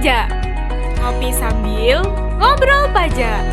Pajak. Ngopi sambil ngobrol pajak.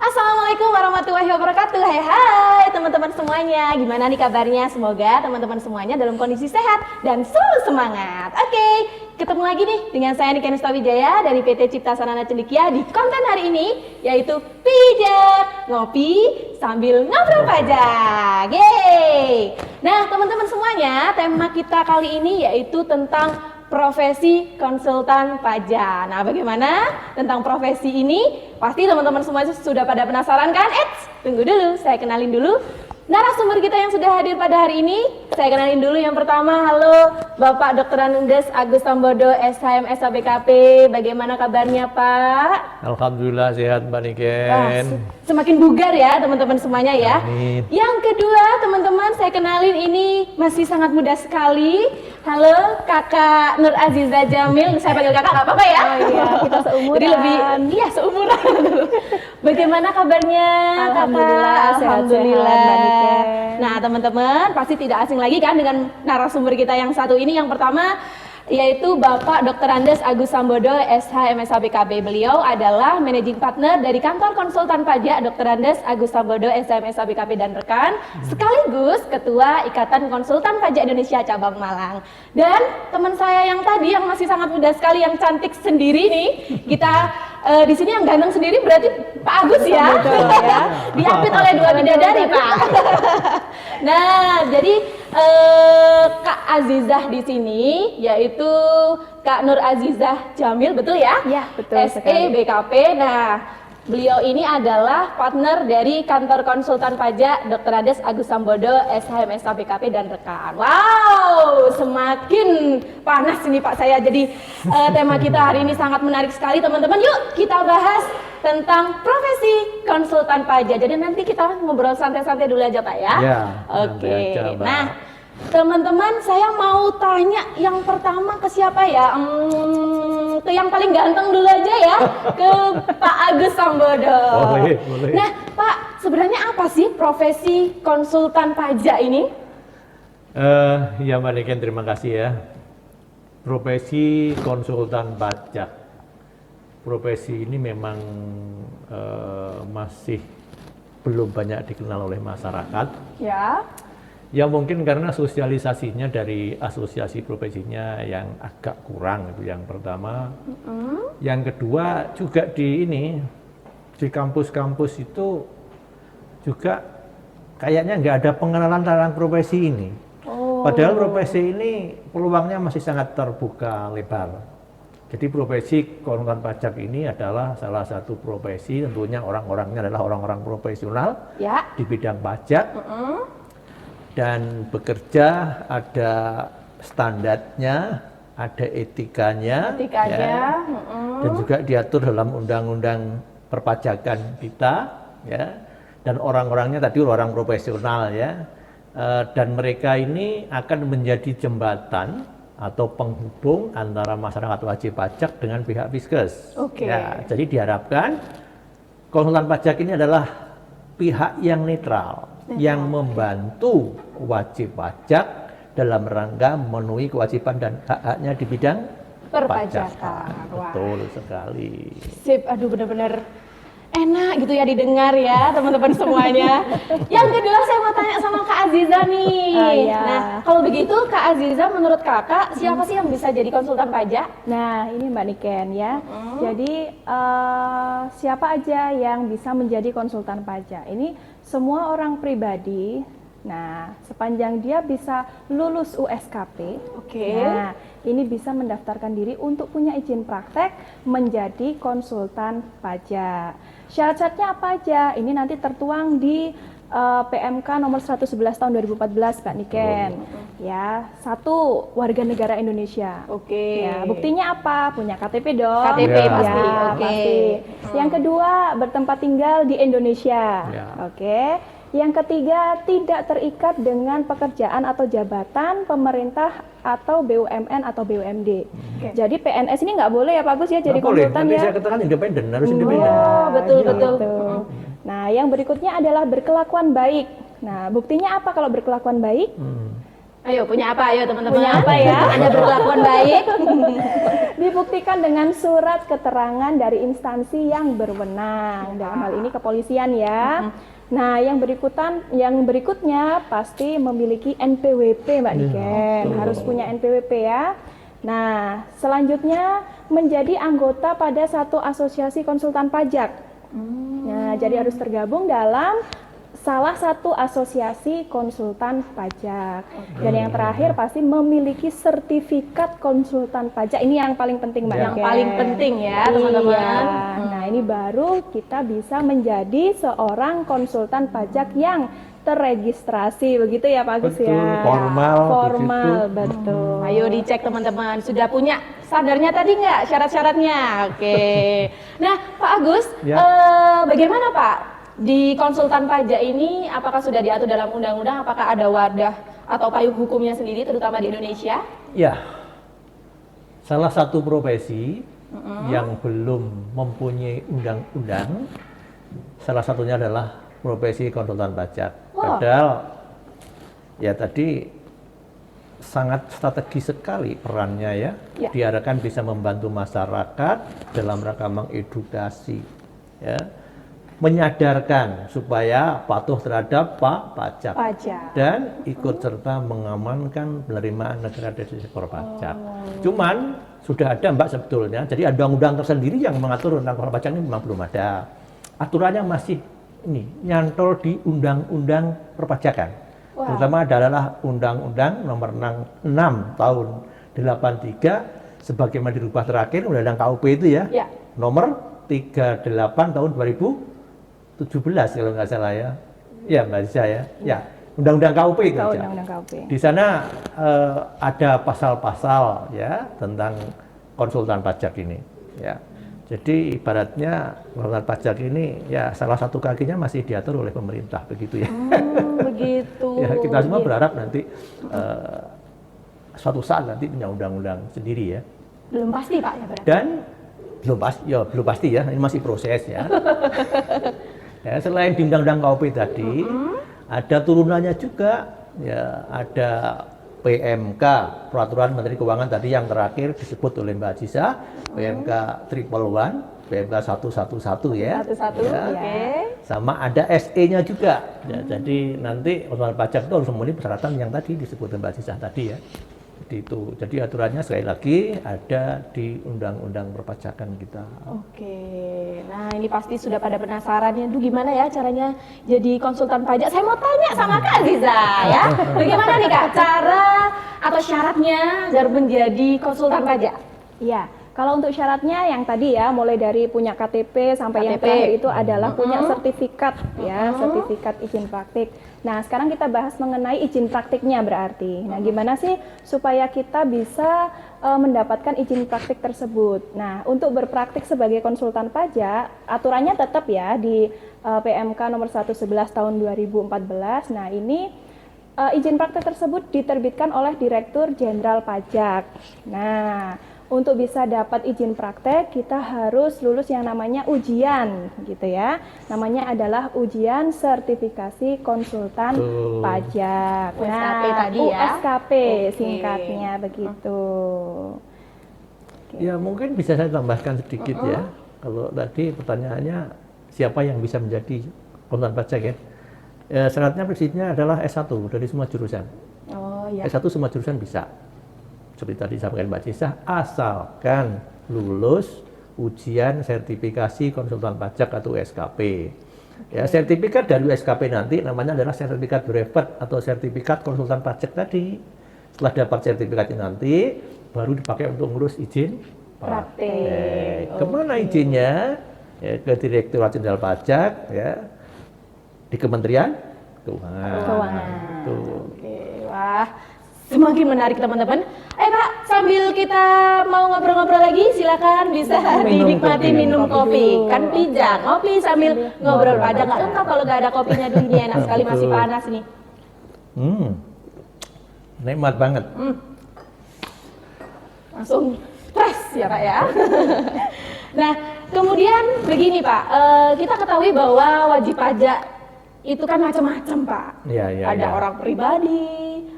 Assalamualaikum warahmatullahi wabarakatuh. Hai teman-teman semuanya. Gimana nih kabarnya? Semoga teman-teman semuanya dalam kondisi sehat dan selalu semangat. Oke, ketemu lagi nih dengan saya Nika Nusta Wijaya dari PT Cipta Sarana Cendekia di konten hari ini, yaitu Pijak Ngopi Sambil Ngobrol Pajak. Yeay. Nah teman-teman semuanya, tema kita kali ini yaitu tentang profesi konsultan pajak. Nah, bagaimana tentang profesi ini? Pasti teman-teman semua sudah pada penasaran kan? Tunggu dulu, saya kenalin dulu narasumber kita yang sudah hadir pada hari ini. Saya kenalin dulu yang pertama. Halo, Bapak Dr. Andes Agus Sambodo, SHM SHBKP. Bagaimana kabarnya, Pak? Alhamdulillah sehat, Mbak Niken. Semakin bugar ya, teman-teman semuanya ya. Amin. Yang kedua, teman-teman, saya kenalin ini masih sangat muda sekali. Halo, Kakak Nur Aziza Jamil. Saya panggil Kakak, nggak apa-apa ya? Oh iya, kita seumuran. Jadi lebih, iya seumuran. Bagaimana kabarnya, Alhamdulillah, Kakak? sehat-sehat, Mbak Niken. Nah, teman-teman pasti tidak asing lagi kan dengan narasumber kita yang satu ini. Yang pertama yaitu Bapak Dr. Andes Agus Sambodo, SH MSHBKB. Beliau adalah Managing Partner dari Kantor Konsultan Pajak Dr. Andes Agus Sambodo, SH MSHBKB dan rekan, sekaligus Ketua Ikatan Konsultan Pajak Indonesia Cabang Malang. Dan teman saya yang tadi yang masih sangat muda sekali, yang cantik sendiri nih, kita di sini yang ganteng sendiri berarti Pak Agus ya. Diapit oleh dua bidadari, Pak. Nah, jadi Kak Azizah di sini yaitu Kak Nur Azizah Jamil, betul ya? Iya, betul sekali. SHBKP. Nah, beliau ini adalah partner dari Kantor Konsultan Pajak Dr. Andes Agus Sambodo, SHM SHBKP dan rekan. Wow, semakin panas ini Pak saya. Jadi tema kita hari ini sangat menarik sekali teman-teman. Yuk kita bahas tentang profesi konsultan pajak. Jadi nanti kita ngobrol santai-santai dulu aja Pak ya. Ya, Oke. santai aja, Mbak. Nah, teman-teman saya mau tanya yang pertama ke siapa ya? Ke yang paling ganteng dulu aja ya, ke Pak Agus Sambodo. Boleh. Nah, Pak, sebenarnya apa sih profesi konsultan pajak ini? Ya Mbak Niken, terima kasih ya. Profesi konsultan pajak. Profesi ini memang masih belum banyak dikenal oleh masyarakat. Ya. Ya mungkin karena sosialisasinya dari asosiasi profesinya yang agak kurang, itu yang pertama. Yang kedua juga di kampus-kampus itu juga kayaknya nggak ada pengenalan tentang profesi ini. Padahal profesi ini peluangnya masih sangat terbuka lebar. Jadi profesi konsultan pajak ini adalah salah satu profesi, tentunya orang-orangnya adalah orang-orang profesional Ya. di bidang pajak. Dan bekerja ada standarnya, ada etikanya, ya, dan juga diatur dalam undang-undang perpajakan kita, ya, dan orang-orangnya tadi orang profesional, ya, dan mereka ini akan menjadi jembatan atau penghubung antara masyarakat wajib pajak dengan pihak Fiskes. Oke. Ya, jadi diharapkan konsultan pajak ini adalah pihak yang netral, yang membantu wajib pajak dalam rangka memenuhi kewajiban dan hak-haknya di bidang Perpajakan. Wah. Betul sekali. Sip, aduh bener-bener enak gitu ya didengar ya teman-teman semuanya. Yang kedua saya mau tanya sama Kak Aziza nih. Iya. Nah, kalau begitu Kak Aziza menurut Kakak siapa sih yang bisa jadi konsultan pajak? Nah, ini Mbak Niken ya. Jadi siapa aja yang bisa menjadi konsultan pajak? Ini semua orang pribadi. Nah, sepanjang dia bisa lulus USKP, Oke. nah ini bisa mendaftarkan diri untuk punya izin praktek menjadi konsultan pajak. Syarat-syaratnya apa aja? Ini nanti tertuang di PMK nomor 111 tahun 2014, Mbak Niken. Ya, satu, warga negara Indonesia. Oke. Ya, buktinya apa? Punya KTP dong. KTP Ya. pasti. Ya, Oke. pasti. Yang kedua, bertempat tinggal di Indonesia. Ya. Oke. Yang ketiga, tidak terikat dengan pekerjaan atau jabatan pemerintah atau BUMN atau BUMD. Jadi PNS ini nggak boleh ya Pak Agus ya jadi Nggak boleh, konsultan nanti ya? saya katakan independen, harus independen. Oh, betul. Nah, yang berikutnya adalah berkelakuan baik. Nah, buktinya apa kalau berkelakuan baik? Ayo, punya apa? Ayo teman-teman. Punya apa ya? Anda berkelakuan baik. Dibuktikan dengan surat keterangan dari instansi yang berwenang. Dalam hal ini kepolisian ya. Nah, yang berikutnya pasti memiliki NPWP Mbak Niken. Harus punya NPWP ya. Nah, selanjutnya menjadi anggota pada satu asosiasi konsultan pajak. Nah, jadi harus tergabung dalam salah satu asosiasi konsultan pajak. Dan yang terakhir pasti memiliki sertifikat konsultan pajak. Ini yang paling penting Mbak Yang Niken. paling penting ya, teman-teman. Iya. Nah, ini baru kita bisa menjadi seorang konsultan pajak yang terregistrasi, begitu ya Pak Agus Betul, ya? formal, betul. Ayo dicek teman-teman, sudah punya standarnya tadi nggak syarat-syaratnya? Oke. Nah, Pak Agus, Ya. bagaimana Pak di konsultan pajak ini? Apakah sudah diatur dalam undang-undang? Apakah ada wadah atau payung hukumnya sendiri, terutama di Indonesia? Ya, salah satu profesi yang belum mempunyai undang-undang, salah satunya adalah profesi konsultan pajak. Padahal ya tadi sangat strategis sekali perannya ya. Diharapkan bisa membantu masyarakat dalam rangka mengedukasi, ya, menyadarkan supaya patuh terhadap pajak dan ikut serta mengamankan penerimaan negara dari sektor pajak. Cuman sudah ada Mbak sebetulnya, jadi ada undang-undang tersendiri yang mengatur tentang pajak ini memang belum ada. Aturannya masih ini nyantol di undang-undang perpajakan. Terutama adalah undang-undang nomor 6 tahun 83 sebagaimana dirubah terakhir undang-undang KUP itu ya. Nomor 38 tahun 2017 kalau nggak salah ya. Ya Mbak Lisa ya. Ya, undang-undang KUP itu aja. Di sana ada pasal-pasal ya tentang konsultan pajak ini ya. Jadi ibaratnya konsultan pajak ini ya salah satu kakinya masih diatur oleh pemerintah begitu ya. Begitu. Ya, kita semua berharap nanti suatu saat nanti punya undang-undang sendiri ya. Belum pasti Pak ya berarti. Dan belum pasti ya, ini masih proses ya. Ya, selain di undang-undang KUP tadi, ada turunannya juga ya, ada PMK, Peraturan Menteri Keuangan tadi yang terakhir disebut oleh Mbak Aziza, PMK 111, PMK 111 ya. Oke. Sama ada SE-nya juga. Ya, jadi nanti konsultan pajak itu harus memenuhi persyaratan yang tadi disebut Mbak Aziza tadi ya. Itu. Jadi aturannya sekali lagi ada di undang-undang perpajakan kita. Oke, nah ini pasti sudah pada penasaran ya, itu gimana ya caranya jadi konsultan pajak? Saya mau tanya sama Kak Aziza ya, bagaimana nih Kak cara atau syaratnya agar menjadi konsultan pajak? Iya, kalau untuk syaratnya yang tadi ya, mulai dari punya KTP sampai yang terakhir itu adalah punya sertifikat ya, sertifikat izin praktik. Nah, sekarang kita bahas mengenai izin praktiknya berarti. Nah, gimana sih supaya kita bisa mendapatkan izin praktik tersebut? Nah, untuk berpraktik sebagai konsultan pajak, aturannya tetap ya di PMK nomor 111 tahun 2014. Nah, ini izin praktik tersebut diterbitkan oleh Direktur Jenderal Pajak. Nah, untuk bisa dapat izin praktek, kita harus lulus yang namanya ujian, gitu ya. Namanya adalah ujian sertifikasi konsultan pajak. USKP tadi ya. USKP singkatnya begitu. Ya mungkin bisa saya tambahkan sedikit ya. Kalau tadi pertanyaannya siapa yang bisa menjadi konsultan pajak ya? Syaratnya prinsipnya adalah S1 dari semua jurusan. S1 semua jurusan bisa. Seperti tadi disampaikan Mbak Cisa, asalkan lulus ujian sertifikasi konsultan pajak atau USKP. Ya, sertifikat dari USKP nanti namanya adalah sertifikat brevet atau sertifikat konsultan pajak tadi. Setelah dapat sertifikatnya nanti, baru dipakai untuk ngurus izin praktek. Kemana izinnya? Ya, ke Direktorat Jenderal Pajak, ya, di Kementerian Keuangan. Oke, wah. Semakin menarik teman-teman. Pak, sambil kita mau ngobrol-ngobrol lagi, silakan bisa dinikmati minum kopi. Kan pijak, ngopi sambil ngobrol. Pajak nggak lengkap kalau nggak ada kopinya dulu. Ini enak sekali, masih panas nih. Nikmat banget. Langsung fresh ya Pak ya. Nah, kemudian begini Pak, kita ketahui bahwa wajib pajak itu kan macam-macam Pak. Ada orang pribadi,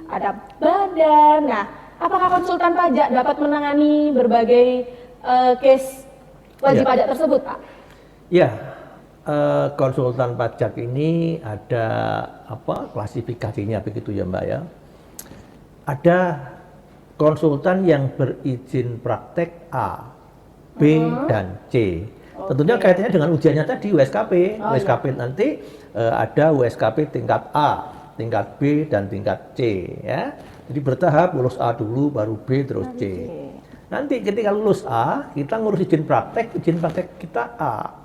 ada badan. Nah, apakah konsultan pajak dapat menangani berbagai case wajib pajak tersebut Pak? Ya, konsultan pajak ini ada klasifikasinya begitu ya Mbak ya. Ada konsultan yang berizin praktek A, B, dan C. Tentunya kaitannya dengan ujiannya tadi USKP. USKP nanti ada USKP tingkat A, tingkat B, dan tingkat C ya. Jadi bertahap, lulus A dulu, baru B, terus C. Nanti ketika lulus A, kita ngurus izin praktek kita A.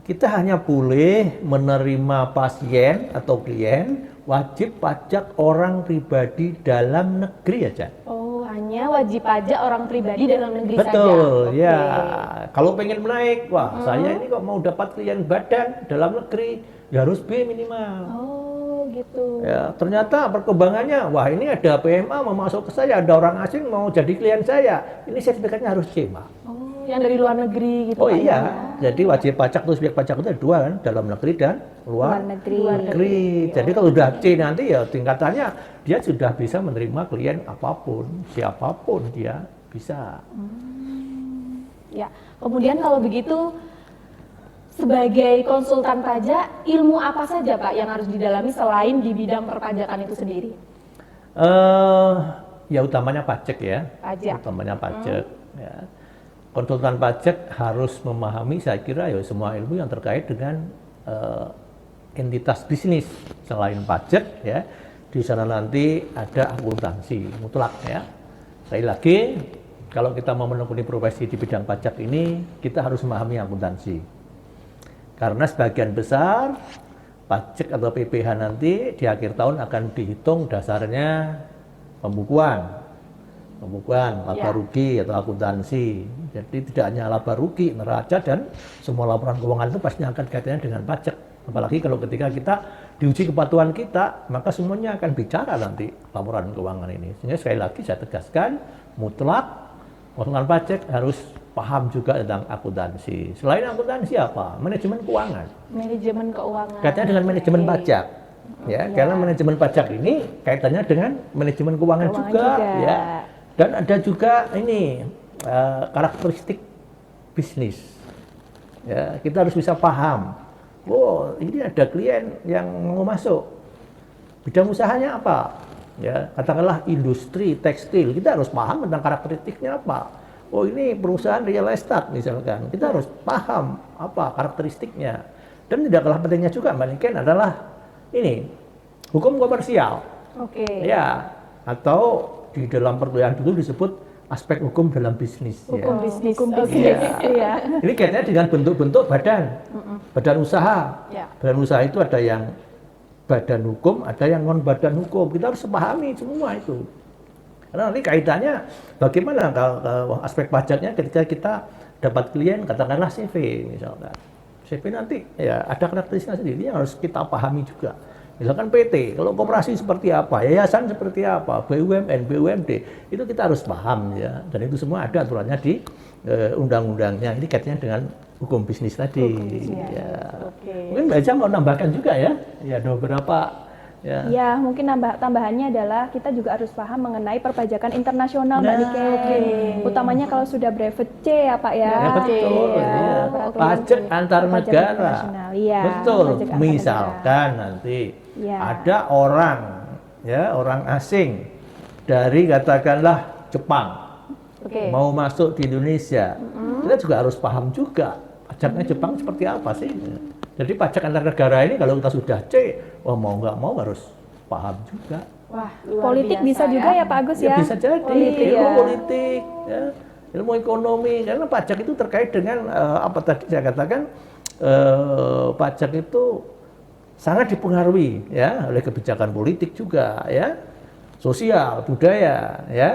Kita hanya boleh menerima pasien atau klien wajib pajak orang pribadi dalam negeri aja. Oh, hanya wajib pajak orang pribadi dalam negeri saja. Betul, ya. Kalau pengen naik, wah saya ini kok mau dapat klien badan dalam negeri, ya harus B minimal. Oh, gitu. Ya, ternyata perkembangannya, wah ini ada PMA mau masuk ke saya, ada orang asing mau jadi klien saya, ini sertifikatnya harus C, Pak. Oh, yang dari luar negeri gitu. Oh Pak, iya, ya? jadi wajib pajak itu subjek pajak itu ada dua kan, dalam negeri dan luar negeri. Jadi kalau udah C nanti ya tingkatannya dia sudah bisa menerima klien apapun, siapapun dia bisa. Ya, kemudian kalau begitu sebagai konsultan pajak, ilmu apa saja Pak yang harus didalami selain di bidang perpajakan itu sendiri? Ya utamanya pajak ya. Pajak. Utamanya pajak. Ya. Konsultan pajak harus memahami, saya kira ya semua ilmu yang terkait dengan entitas bisnis selain pajak ya. Di sana nanti ada akuntansi mutlak ya. Sekali lagi, kalau kita mau menekuni profesi di bidang pajak ini, kita harus memahami akuntansi. Karena sebagian besar pajak atau PPh nanti di akhir tahun akan dihitung dasarnya pembukuan, laba rugi atau akuntansi. Jadi tidak hanya laba rugi, neraca dan semua laporan keuangan itu pastinya akan kaitannya dengan pajak. Apalagi kalau ketika kita diuji kepatuhan kita, maka semuanya akan bicara nanti laporan keuangan ini. Sehingga sekali lagi saya tegaskan, mutlak konsultan pajak harus paham juga tentang akuntansi. Selain akuntansi apa? Manajemen keuangan. Manajemen keuangan. Kaitannya dengan manajemen pajak. Ya, karena manajemen pajak ini kaitannya dengan manajemen keuangan juga, ya. Dan ada juga ini karakteristik bisnis. Ya, kita harus bisa paham. Oh, ini ada klien yang mau masuk. Bidang usahanya apa? Ya, katakanlah industri tekstil. Kita harus paham tentang karakteristiknya apa. Oh, ini perusahaan real estate misalkan. Kita harus paham apa karakteristiknya. Dan tidak kalah pentingnya juga Mbak Niken adalah ini hukum komersial. Oke. Ya, atau di dalam perkuliahan dulu disebut aspek hukum dalam bisnis. Hukum bisnis. Hukum bisnis. Ya. Ini kaitannya dengan bentuk-bentuk badan. Badan usaha. Ya. Badan usaha itu ada yang badan hukum, ada yang non badan hukum. Kita harus pahami semua itu. Karena nanti kaitannya bagaimana kalau aspek pajaknya ketika kita dapat klien, katakanlah CV misalkan. CV nanti ya ada karakteristiknya sendiri yang harus kita pahami juga. Misalkan PT, kalau koperasi seperti apa, yayasan seperti apa, BUMN, BUMD, itu kita harus paham ya. Dan itu semua ada aturannya di undang-undangnya. Ini kaitannya dengan hukum bisnis tadi. Ya. Mungkin Mbak Eja mau nambahkan juga ya. Ya ada beberapa. Ya, mungkin tambahannya adalah kita juga harus paham mengenai perpajakan internasional Mbak Niken. Utamanya kalau sudah brevet C ya Pak ya. Ya betul. Ya. Pajak antar negara. Ya, betul. Misalkan nanti ada orang orang asing dari katakanlah Jepang mau masuk di Indonesia, kita juga harus paham juga pajaknya Jepang seperti apa sih. Jadi pajak antar negara ini kalau kita sudah C, wah mau nggak mau harus paham juga. Wah, politik bisa juga ya Pak Agus ya? Bisa jadi, ilmu politik, ya, ilmu ekonomi, karena pajak itu terkait dengan apa tadi saya katakan, pajak itu sangat dipengaruhi ya oleh kebijakan politik juga ya. sosial, budaya, ya.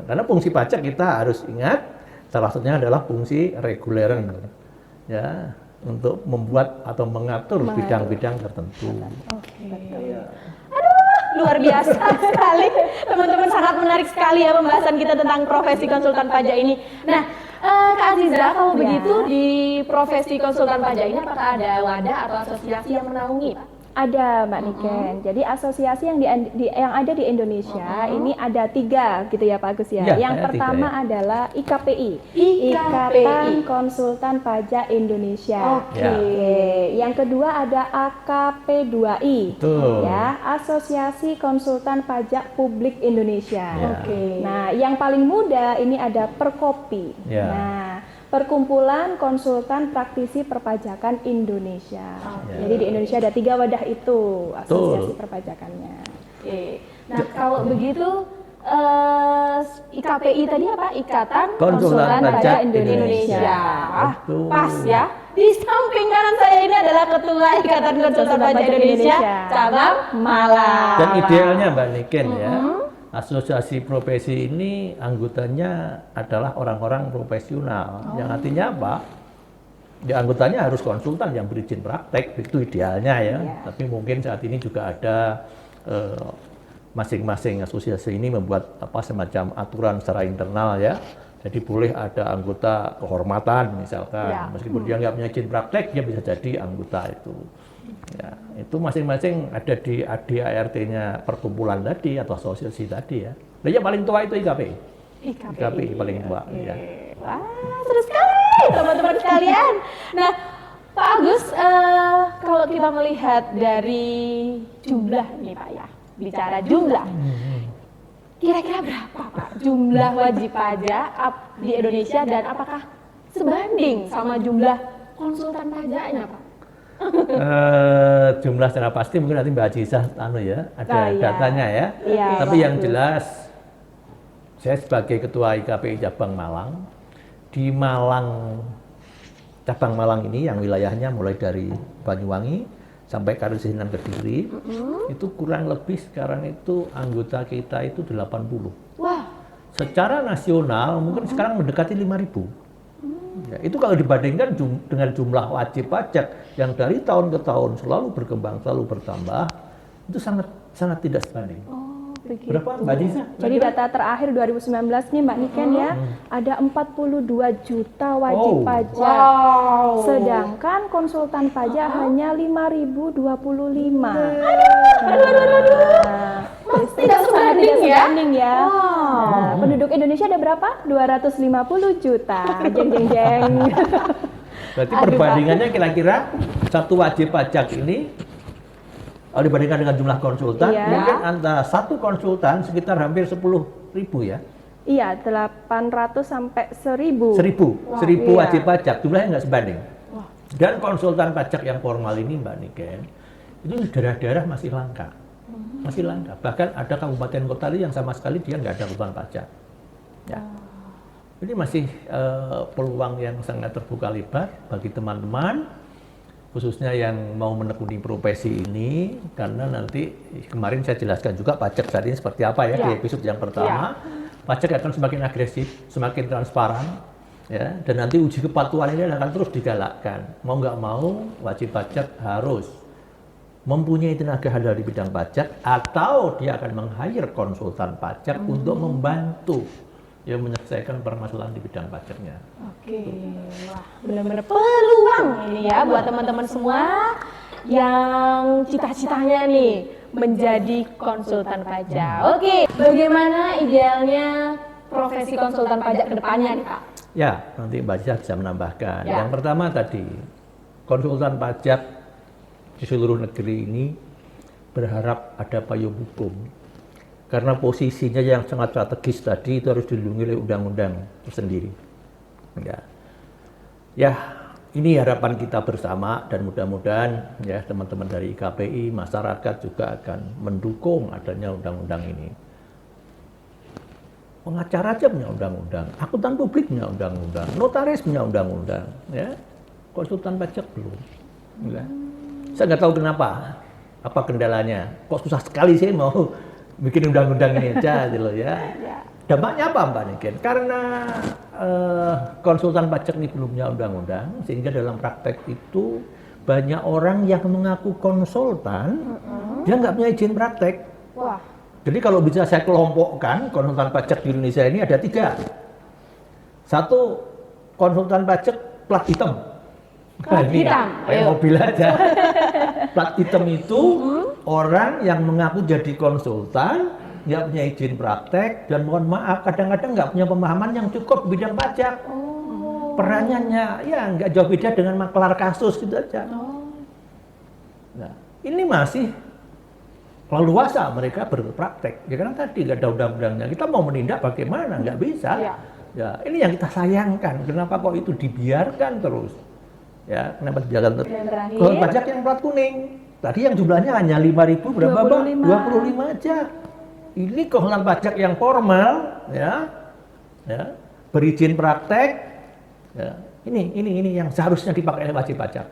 Karena fungsi pajak kita harus ingat, salah satunya adalah fungsi reguler, ya, untuk membuat atau mengatur bidang-bidang tertentu. Luar biasa sekali, teman-teman, sangat menarik sekali ya pembahasan kita tentang profesi konsultan pajak ini. Nah, Kak Aziza, kalau begitu di profesi konsultan pajak ini apakah ada wadah atau asosiasi yang menaungi, Pak? Ada, Mbak Niken. Jadi asosiasi yang yang ada di Indonesia ini ada 3 gitu ya Pak Agus ya. Ya, Yang ada pertama 3, ya. adalah IKPI, IKPI. Ikatan Konsultan Pajak Indonesia. Oke. Yang kedua ada AKP2I, Betul. ya, Asosiasi Konsultan Pajak Publik Indonesia. Ya. Oke. Nah, yang paling muda ini ada Perkopi. Ya. Nah, Perkumpulan Konsultan Praktisi Perpajakan Indonesia. Jadi di Indonesia ada 3 wadah itu asosiasi perpajakannya. Oke. Nah, kalau begitu IKPI tadi apa? Ikatan Konsultan Pajak Indonesia. Ah, Betul. pas ya. Di samping kanan saya ini adalah Ketua Ikatan Konsultan Pajak Indonesia cabang Malang. Dan idealnya Mbak Niken ya, asosiasi profesi ini anggotanya adalah orang-orang profesional. Yang artinya apa? Ya, anggotanya harus konsultan yang berizin praktek, itu idealnya ya. Tapi mungkin saat ini juga ada masing-masing asosiasi ini membuat semacam aturan secara internal ya. Jadi boleh ada anggota kehormatan misalkan, meskipun dia nggak punya izin praktek, dia bisa jadi anggota itu. Ya, itu masing-masing ada di ADART-nya perkumpulan tadi atau asosiasi tadi ya. Dan yang paling tua itu IKPI. IKPI paling tua. Ya. Wah, seru sekali teman-teman sekalian. Nah, Pak Agus, kalau kita melihat dari jumlah nih Pak ya, bicara jumlah, kira-kira berapa Pak jumlah wajib pajak di Indonesia dan apakah sebanding sama jumlah konsultan pajaknya Pak? Jumlah secara pasti mungkin nanti Mbak Aziza ada datanya ya. Tapi yang jelas saya sebagai Ketua IKPI Cabang Malang, di Malang Cabang Malang ini yang wilayahnya mulai dari Banyuwangi sampai Kalisenan Kediri, itu kurang lebih sekarang itu anggota kita itu 80. Wah. Secara nasional mungkin sekarang mendekati 5.000. Ya, itu kalau dibandingkan dengan jumlah wajib pajak yang dari tahun ke tahun selalu berkembang, selalu bertambah, itu sangat tidak sebanding. Berapa Mbak Aziza? Jadi data terakhir 2019 nih Mbak Niken ya, ada 42 juta wajib pajak. Sedangkan konsultan pajak hanya 5.025. Tidak sebanding ya. Nah, penduduk Indonesia ada berapa? 250 juta. Jeng jeng jeng. Berarti perbandingannya kira-kira satu wajib pajak ini kalau dibandingkan dengan jumlah konsultan, mungkin antara satu konsultan sekitar hampir 10.000 ya. Iya, 800 sampai 1.000. 1.000 wajib pajak, jumlahnya nggak sebanding. Dan konsultan pajak yang formal ini Mbak Niken, itu di daerah-daerah masih langka. Masih langka. Bahkan ada kabupaten kota yang sama sekali dia nggak ada konsultan pajak. Ya. Ini masih peluang yang sangat terbuka lebar bagi teman-teman, khususnya yang mau menekuni profesi ini, karena nanti kemarin saya jelaskan juga pajak saat ini seperti apa ya, di episode yang pertama. Pajak akan semakin agresif, semakin transparan, ya, dan nanti uji kepatuhan ini akan terus digalakkan. Mau nggak mau, wajib pajak harus mempunyai tenaga handal di bidang pajak, atau dia akan meng-hire konsultan pajak untuk membantu yang menyelesaikan permasalahan di bidang pajaknya. Oke, wah, benar-benar peluang ini ya buat teman-teman semua yang cita-citanya nih menjadi konsultan pajak. Oke, bagaimana idealnya profesi konsultan pajak ke depannya nih Pak? Ya, nanti Mbak Aziza bisa menambahkan. Yang pertama tadi, konsultan pajak di seluruh negeri ini berharap ada payung hukum. Karena posisinya yang sangat strategis tadi itu harus dilindungi oleh undang-undang tersendiri. Ya, ini harapan kita bersama dan mudah-mudahan ya teman-teman dari IKPI, masyarakat juga akan mendukung adanya undang-undang ini. Pengacara aja punya undang-undang, akuntan publik punya undang-undang, notaris punya undang-undang, ya. Konsultan pajak belum. Ya. Saya nggak tahu kenapa, apa kendalanya. Kok susah sekali sih mau bikin undang-undang ini aja gitu loh ya. Ya. Dampaknya apa Mbak Niken? Karena konsultan pajak ini belum punya undang-undang, sehingga dalam praktek itu banyak orang yang mengaku konsultan, dia nggak punya izin praktek. Wah. Jadi kalau bisa saya kelompokkan, konsultan pajak di Indonesia ini ada 3. Satu, konsultan pajak plat hitam. Plat hitam, Kayak ayo. mobil aja. Plat hitam itu orang yang mengaku jadi konsultan, nggak punya izin praktek, dan mohon maaf kadang-kadang nggak punya pemahaman yang cukup bidang pajak. Peranannya ya nggak jauh beda dengan maklar kasus gitu aja. Nah, ini masih leluasa mereka berpraktek. Ya karena tadi nggak ada undang-undangnya. Kita mau menindak bagaimana? Nggak bisa. Iya. Ya, ini yang kita sayangkan. Kenapa kok itu dibiarkan terus? Ya, kenapa dibiarkan terus? Dan terakhir, Kalau pajak yang plat kuning, tadi yang jumlahnya hanya 5.000 berapa Mbak? 25 aja. Ini konsultan pajak yang formal, ya, berizin praktek. Ya, ini yang seharusnya dipakai oleh wajib pajak.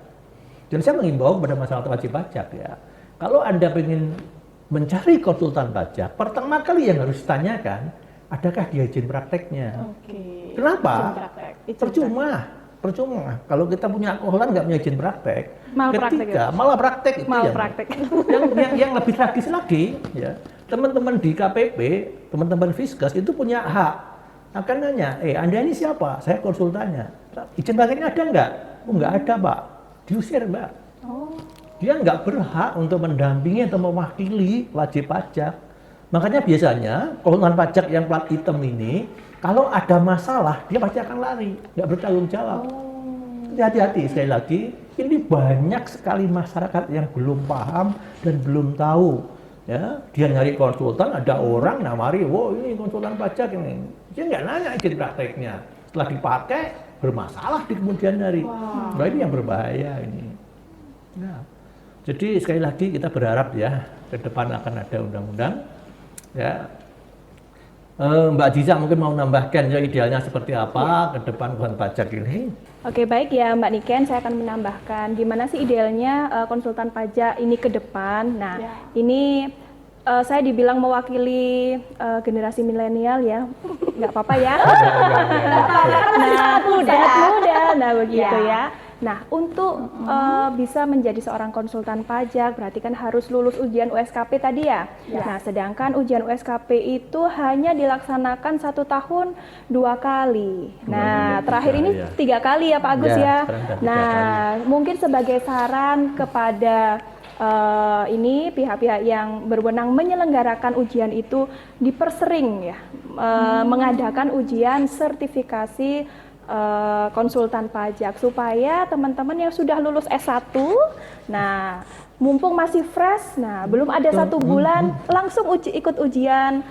Dan saya mengimbau kepada masyarakat wajib pajak ya, kalau Anda ingin mencari konsultan pajak, pertama kali yang harus ditanyakan, adakah dia izin prakteknya? Oke. Kenapa? Izin praktek. Percuma. Kalau kita punya konsultan nggak punya izin praktek, Malpraktek ketika malah praktek itu Malpraktek. yang lebih tragis lagi, ya teman-teman di KPP, teman-teman Fiskus itu punya hak. Akan nanya, Anda ini siapa? Saya konsultannya. Izin prakteknya ada nggak? Oh nggak ada Pak. Diusir Mbak. Dia nggak berhak untuk mendampingi atau mewakili wajib pajak. Makanya biasanya konsultan pajak yang plat hitam ini, kalau ada masalah, dia pasti akan lari, nggak bertanggung jawab. Hati-hati, sekali lagi, ini banyak sekali masyarakat yang belum paham dan belum tahu. Ya, dia nyari konsultan, ada orang nawari, wow ini konsultan pajak ini. Dia nggak nanya izin prakteknya. Setelah dipakai, bermasalah di kemudian hari. Nah ini yang berbahaya ini. Nah, jadi sekali lagi kita berharap ya, ke depan akan ada undang-undang. Ya, Mbak Jiza mungkin mau nambahkan ya idealnya seperti apa ke depan konsultan pajak ini. Oke, baik ya Mbak Niken, saya akan menambahkan gimana sih idealnya konsultan pajak ini ke depan. Nah, ini saya dibilang mewakili generasi milenial ya, nggak apa-apa ya. Sangat muda, nah begitu ya. Nah, untuk bisa menjadi seorang konsultan pajak, berarti kan harus lulus ujian USKP tadi ya. Nah, sedangkan ujian USKP itu hanya dilaksanakan 1 tahun 2 kali. Nah, terakhir ini 3 kali ya Pak Agus ya. Nah, mungkin sebagai saran kepada ini pihak-pihak yang berwenang menyelenggarakan ujian itu dipersering ya, mengadakan ujian sertifikasi konsultan pajak supaya teman-teman yang sudah lulus S1, nah mumpung masih fresh, nah belum ada 1 bulan langsung ikut ujian,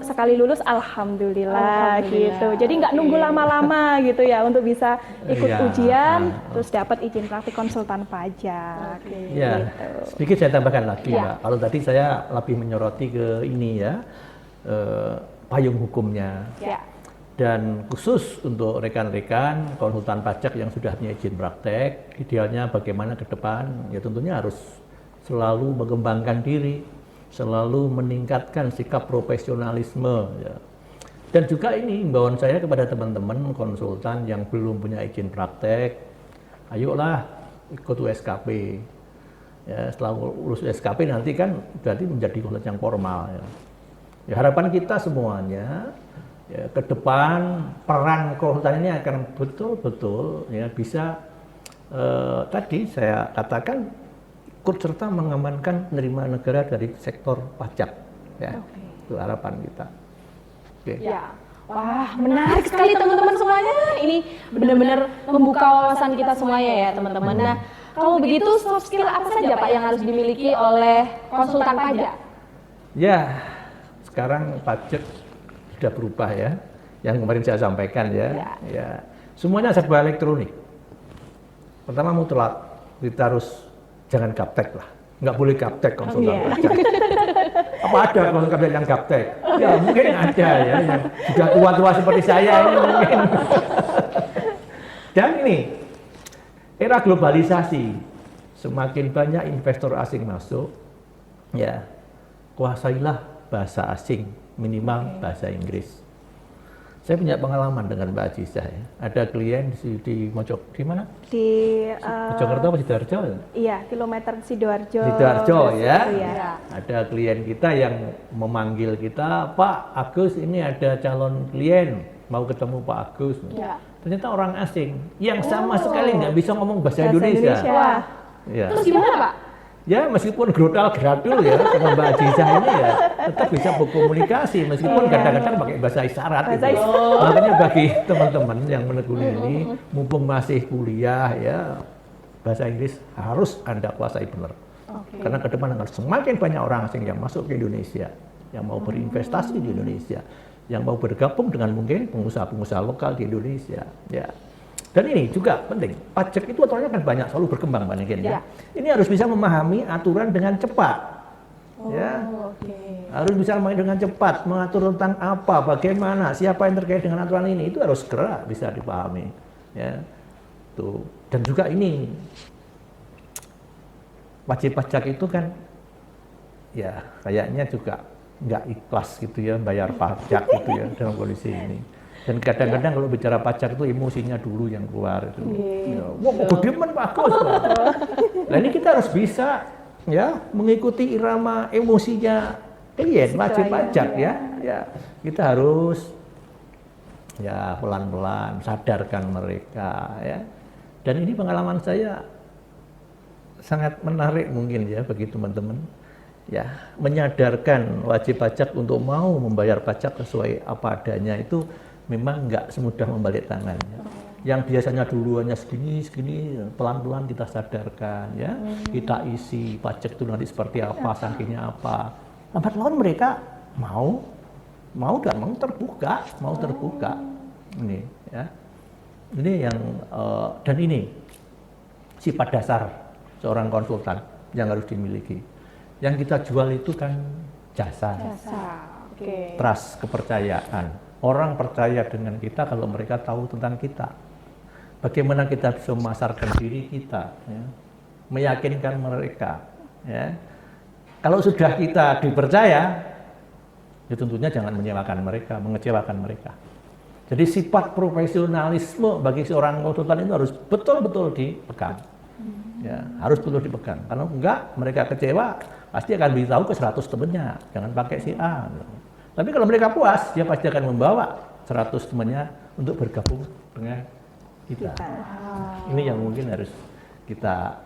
sekali lulus alhamdulillah gitu. Jadi nggak nunggu lama-lama gitu ya untuk bisa ikut ujian terus dapat izin praktik konsultan pajak. Ya, sedikit saya tambahkan lagi Mbak. Kalau tadi saya lebih menyoroti ke ini ya, payung hukumnya. Dan khusus untuk rekan-rekan konsultan pajak yang sudah punya izin praktek, idealnya bagaimana ke depan? Ya tentunya harus selalu mengembangkan diri, selalu meningkatkan sikap profesionalisme. Ya. Dan juga ini imbauan saya kepada teman-teman konsultan yang belum punya izin praktek, ayolah ikut USKP. Ya, setelah lulus USKP nanti kan berarti menjadi konsultan yang formal. Ya. Ya, harapan kita semuanya, ya, ke depan peran konsultan ini akan betul-betul ya bisa tadi saya katakan ikut serta mengamankan penerimaan negara dari sektor pajak ya. Itu harapan kita. Ya. Wah, menarik sekali teman-teman semuanya. Ini benar-benar membuka wawasan kita semuanya ya teman-teman. Nah, kalau begitu soft skill apa saja Pak yang harus dimiliki oleh konsultan pajak? Ya, sekarang pajak sudah berubah ya, yang kemarin saya sampaikan ya. Semuanya serba elektronik. Pertama mutlak kita harus jangan gaptek lah, nggak boleh gaptek konsultan pajak. Apa ada konsultan pajak yang gaptek? Ya mungkin ada ya, yang sudah tua-tua seperti saya ini mungkin. Dan ini era globalisasi, semakin banyak investor asing masuk, ya kuasailah bahasa asing, minimal bahasa Inggris. Saya punya pengalaman dengan Mbak Ajizah ya. Ada klien di di mana? Di Mojokerto apa Sidoarjo? iya, kilometer Sidoarjo. Sidoarjo ya. Ya. Ada klien kita yang memanggil kita, Pak Agus, ini ada calon klien mau ketemu Pak Agus. Ya. Ternyata orang asing yang sama sekali nggak bisa ngomong bahasa Indonesia. Wah. Ya. Terus gimana Pak? Ya meskipun gradul ya sama Mbak Ajizah ini ya tetap bisa berkomunikasi meskipun kadang-kadang pakai bahasa isyarat gitu. Makanya bagi teman-teman yang menekuni ini mumpung masih kuliah ya bahasa Inggris harus Anda kuasai benar. Karena ke depan akan semakin banyak orang asing yang masuk ke Indonesia, yang mau berinvestasi di Indonesia, yang mau bergabung dengan mungkin pengusaha-pengusaha lokal di Indonesia. Ya. Dan ini juga penting, pajak itu aturannya kan banyak, selalu berkembang Mbak Niken ya. Ini harus bisa memahami aturan dengan cepat. Ya. Harus bisa memahami dengan cepat, mengatur tentang apa, bagaimana, siapa yang terkait dengan aturan ini, itu harus segera bisa dipahami. Ya. Tuh. Dan juga ini, wajib pajak itu kan, ya kayaknya juga nggak ikhlas gitu ya, bayar pajak gitu ya dalam kondisi ini. Dan kadang-kadang kalau bicara pajak itu emosinya dulu yang keluar itu. Ya, wah, gede men bagus. Nah ini kita harus bisa ya mengikuti irama emosinya klien wajib pajak ya. Ya, kita harus ya pelan-pelan sadarkan mereka ya. Dan ini pengalaman saya sangat menarik mungkin ya bagi teman-teman. Ya, menyadarkan wajib pajak untuk mau membayar pajak sesuai apa adanya itu memang nggak semudah membalik tangannya. Yang biasanya duluannya segini, pelan-pelan kita sadarkan ya. Kita isi pajak itu nanti seperti apa, sanksinya apa. Lambat laun mereka mau dan mau terbuka. Ini ya. Ini yang dan ini sifat dasar seorang konsultan yang harus dimiliki. Yang kita jual itu kan jasa. Trust, kepercayaan. Orang percaya dengan kita kalau mereka tahu tentang kita. Bagaimana kita bisa memasarkan diri kita, ya? Meyakinkan mereka. Ya. Kalau sudah kita dipercaya, ya tentunya jangan mengecewakan mereka. Jadi sifat profesionalisme bagi seorang konsultan itu harus betul-betul dipegang. Ya, harus betul dipegang. Kalau enggak, mereka kecewa, pasti akan beritahu ke 100 temannya. Jangan pakai si A. Tapi kalau mereka puas, dia pasti akan membawa 100 temannya untuk bergabung dengan kita. Ini yang mungkin harus kita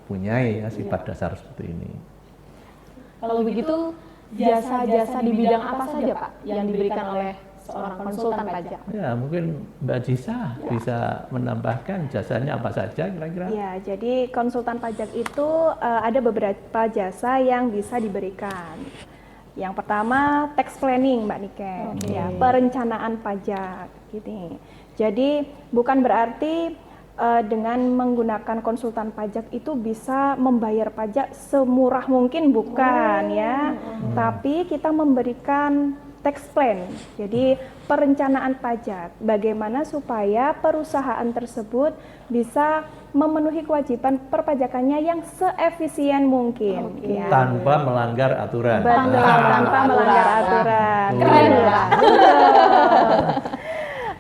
punyai ya, sifat dasar seperti ini. Kalau begitu, jasa-jasa di bidang apa saja Pak yang diberikan oleh seorang konsultan pajak? Ya, mungkin Mbak Ajizah bisa menambahkan jasanya apa saja kira-kira? Ya, jadi konsultan pajak itu ada beberapa jasa yang bisa diberikan. Yang pertama tax planning Mbak Niken, ya, perencanaan pajak gitu. Jadi bukan berarti dengan menggunakan konsultan pajak itu bisa membayar pajak semurah mungkin, bukan ya. Tapi kita memberikan tax plan, jadi perencanaan pajak, bagaimana supaya perusahaan tersebut bisa memenuhi kewajiban perpajakannya yang seefisien mungkin, ya. Tanpa melanggar aturan. Betul, tanpa melanggar aturan. Keren lah.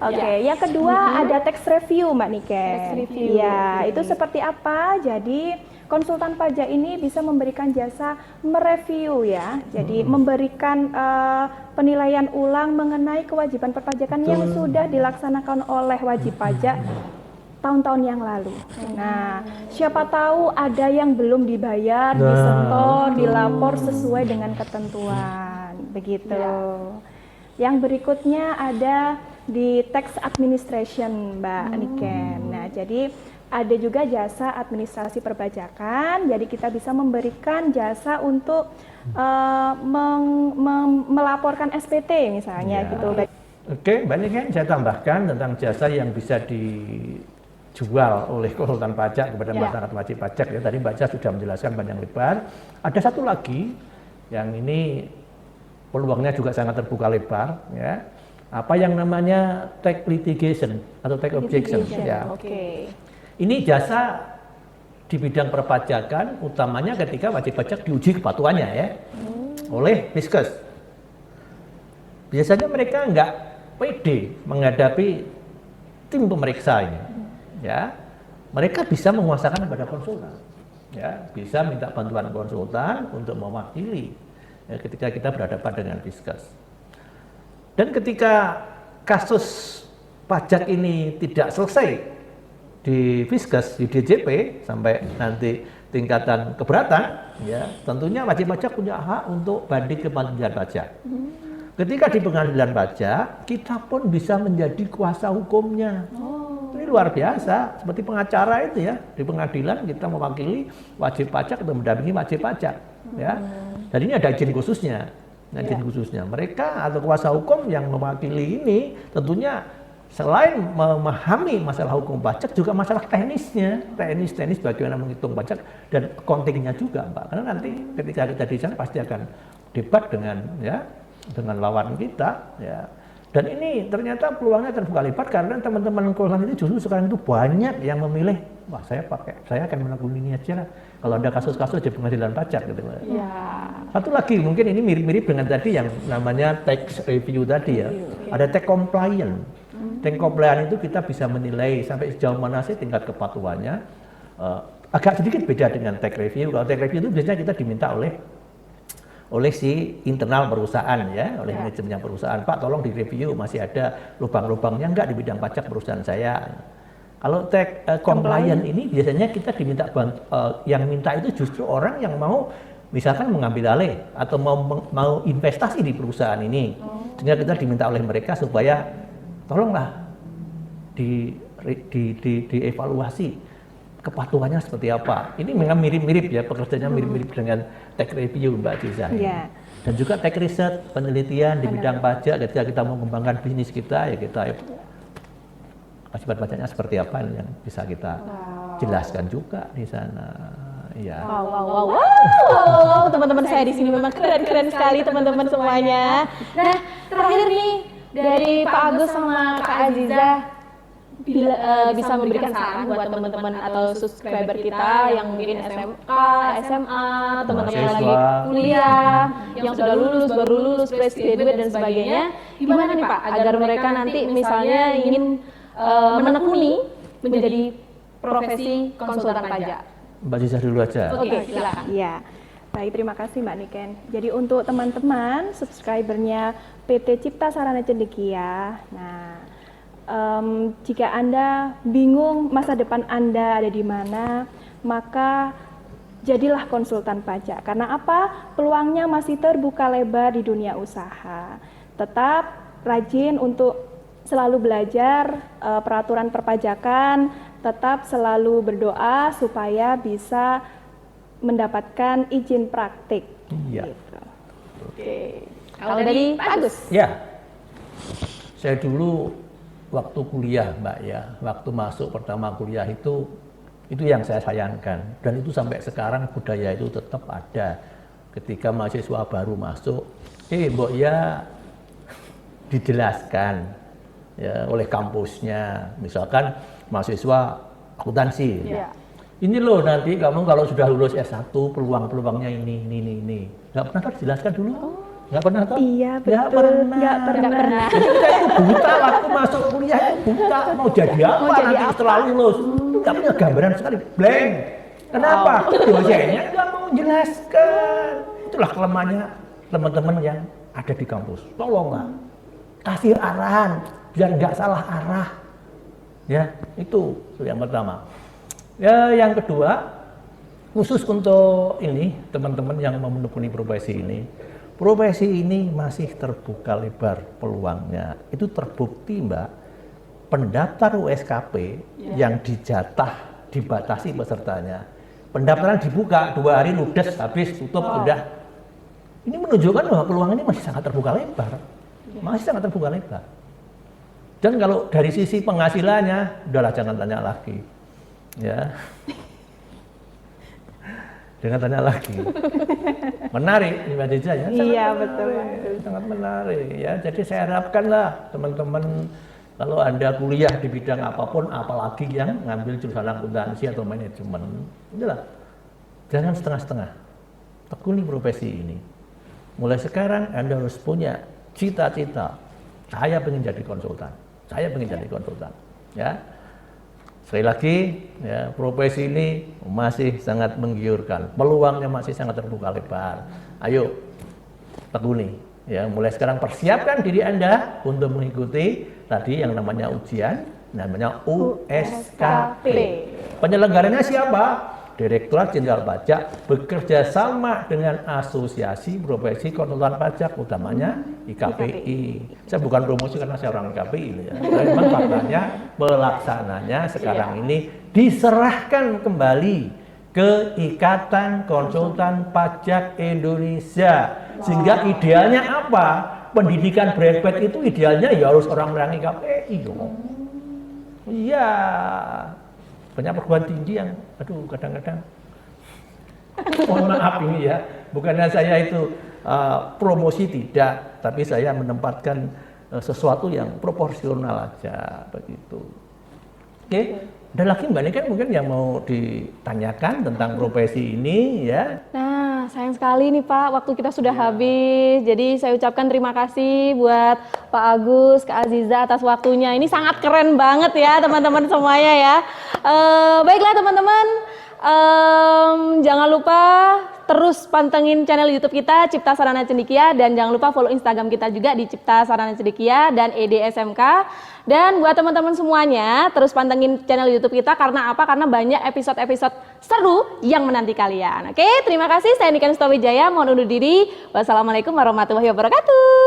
Oke, yang kedua ada tax review Mbak Niken. Tax review. Ya, itu seperti apa? Jadi konsultan pajak ini bisa memberikan jasa mereview ya. Jadi memberikan penilaian ulang mengenai kewajiban perpajakan yang sudah dilaksanakan oleh wajib pajak tahun-tahun yang lalu. Nah, siapa tahu ada yang belum dibayar, disetor, dilapor sesuai dengan ketentuan. Begitu. Yang berikutnya ada di tax administration Mbak Niken. Nah, jadi ada juga jasa administrasi perpajakan. Jadi kita bisa memberikan jasa untuk melaporkan SPT misalnya gitu. Oke, Mbak Niken, saya tambahkan tentang jasa yang bisa dijual oleh konsultan pajak kepada masyarakat wajib pajak ya. Tadi Mbak Jas sudah menjelaskan panjang lebar. Ada satu lagi yang ini peluangnya juga sangat terbuka lebar ya. Apa yang namanya tax litigation atau tax objection ya. Ini jasa di bidang perpajakan utamanya ketika wajib pajak diuji kepatuhannya ya. oleh Fiskes. Biasanya mereka nggak pede menghadapi tim pemeriksa ini. Ya, mereka bisa menguasakan kepada konsultan. Ya, bisa minta bantuan konsultan untuk mewakili ya, ketika kita berhadapan dengan Fiskes. Dan ketika kasus pajak ini tidak selesai di Fiskes, di DJP sampai nanti tingkatan keberatan, ya tentunya wajib pajak punya hak untuk banding ke pengadilan pajak. Ketika di pengadilan pajak, kita pun bisa menjadi kuasa hukumnya. Ini luar biasa, seperti pengacara itu ya, di pengadilan kita mewakili wajib pajak atau mendampingi wajib pajak. Ya, dan ini ada izin khususnya. Izin khususnya, mereka atau kuasa hukum yang mewakili ini tentunya selain memahami masalah hukum pajak juga masalah teknis bagaimana menghitung pajak dan accounting-nya juga, Pak. Karena nanti ketika kita di sana pasti akan debat dengan lawan kita, ya. Dan ini ternyata peluangnya terbuka lebar karena teman-teman konsultan itu justru sekarang itu banyak yang memilih, wah saya akan menekuni ini aja lah. Kalau ada kasus-kasus di pengadilan pajak gitu. Ya. Satu lagi mungkin ini mirip-mirip dengan tadi yang namanya tax review tadi ya. Ada tax compliance. Tax compliance itu kita bisa menilai sampai sejauh mana sih tingkat kepatuhannya. Agak sedikit beda dengan tax review. Kalau tax review itu biasanya kita diminta oleh si internal perusahaan ya, oleh manajemen perusahaan. Pak, tolong direview masih ada lubang-lubangnya enggak di bidang pajak perusahaan saya. Kalau tax compliance ini biasanya kita diminta yang minta itu justru orang yang mau misalkan mengambil alih atau mau investasi di perusahaan ini. Sehingga kita diminta oleh mereka supaya tolonglah dievaluasi kepatuhannya seperti apa. Ini memang mirip-mirip ya, pekerjaannya mirip-mirip dengan tax review Mbak Ciza. Yeah. Dan juga tax research, penelitian di bidang pajak ketika kita mau mengembangkan bisnis kita ya kita akibat pajaknya seperti apa yang bisa kita jelaskan juga di sana. Ya. Wow, teman-teman saya di sini memang keren-keren sekali teman-teman semuanya. Nah, terakhir nih dari Pak Agus sama Kak Aziza bisa memberikan saran buat teman-teman atau subscriber kita yang mungkin SMK, SMA, teman-teman yang lagi kuliah, yang sudah lulus, baru lulus, fresh graduate dan sebagainya. Gimana nih Pak agar mereka nanti misalnya ingin menekuni menjadi profesi konsultan pajak? Mbak Ciza dulu aja. Oke, silakan. Iya. Baik, terima kasih Mbak Niken. Jadi untuk teman-teman subscribernya PT Cipta Sarana Cendekia, nah jika Anda bingung masa depan Anda ada di mana, maka jadilah konsultan pajak. Karena apa? Peluangnya masih terbuka lebar di dunia usaha. Tetap rajin untuk selalu belajar peraturan perpajakan, tetap selalu berdoa supaya bisa mendapatkan izin praktik. Iya. Gitu. Oke. Kalau dari Pak Agus? Ya, saya dulu waktu kuliah Mbak ya, waktu masuk pertama kuliah itu yang saya sayangkan. Dan itu sampai sekarang budaya itu tetap ada. Ketika mahasiswa baru masuk, Mbok ya dijelaskan ya oleh kampusnya, misalkan mahasiswa akuntansi. Ya. Ini loh nanti kamu kalau sudah lulus S1 peluang-peluangnya ini. Nggak pernah dijelaskan dulu? Nggak pernah toh? Iya, Nggak betul. pernah. Nggak pernah. Jadi kita itu buta waktu masuk kuliah itu buta mau jadi apa nanti setelah lulus. Itu nggak punya gambaran sekali, blank. Kenapa? Dosennya nggak mau menjelaskan. Itulah kelemahannya teman-teman yang ada di kampus. Tolonglah kasih arahan biar nggak salah arah. Ya, itu yang pertama. Ya, yang kedua, khusus untuk ini teman-teman yang mau menekuni profesi ini. Profesi ini masih terbuka lebar peluangnya. Itu terbukti Mbak, pendaftar USKP yang dijatah dibatasi pesertanya. Pendaftaran dibuka 2 hari ludes habis tutup udah. Ini menunjukkan bahwa peluang ini masih sangat terbuka lebar. Masih sangat terbuka lebar. Dan kalau dari sisi penghasilannya, udahlah jangan tanya lagi. Ya. Jangan tanya lagi. Menarik Mbak Ciza ya. Iya, Sangat betul. menarik, sangat menarik ya. Jadi saya harapkanlah teman-teman kalau Anda kuliah di bidang apapun, apalagi yang ngambil jurusan akuntansi atau manajemen, itulah jangan setengah-setengah. Tekuni profesi ini. mulai sekarang Anda harus punya cita-cita. Saya ingin jadi konsultan. Saya ingin jadi konsultan. Ya. Sekali lagi, ya, profesi ini masih sangat menggiurkan. Peluangnya masih sangat terbuka lebar. Ayo, tekuni. Ya, mulai sekarang persiapkan diri Anda untuk mengikuti tadi yang namanya ujian, namanya USKP. Penyelenggaranya siapa? Direktorat Jenderal Pajak bekerja sama dengan Asosiasi Profesi Konsultan Pajak, utamanya IKPI. Saya bukan promosi karena saya orang IKPI, ya. Memang faktanya pelaksananya sekarang ini diserahkan kembali ke Ikatan Konsultan Pajak Indonesia. Sehingga idealnya apa? Pendidikan brevet itu idealnya ya harus orang-orang IKPI dong. Iya. Banyak perguruan tinggi yang, aduh kadang-kadang, mohon maaf ini ya, bukannya saya itu promosi tidak, tapi saya menempatkan sesuatu yang proporsional aja begitu. Oke, ada lagi Mbak Nika mungkin yang mau ditanyakan tentang profesi ini ya? Nah, sayang sekali nih Pak, waktu kita sudah habis. Jadi saya ucapkan terima kasih buat Pak Agus, Kak Aziza atas waktunya. Ini sangat keren banget ya teman-teman semuanya ya. Baiklah teman-teman, jangan lupa terus pantengin channel YouTube kita Cipta Sarana Cendekia, dan jangan lupa follow Instagram kita juga di Cipta Sarana Cendekia dan EDSMK. Dan buat teman-teman semuanya, terus pantengin channel YouTube kita karena apa? Karena banyak episode-episode seru yang menanti kalian. Oke, terima kasih. Saya Nika Nustawijaya, mohon undur diri. Wassalamualaikum warahmatullahi wabarakatuh.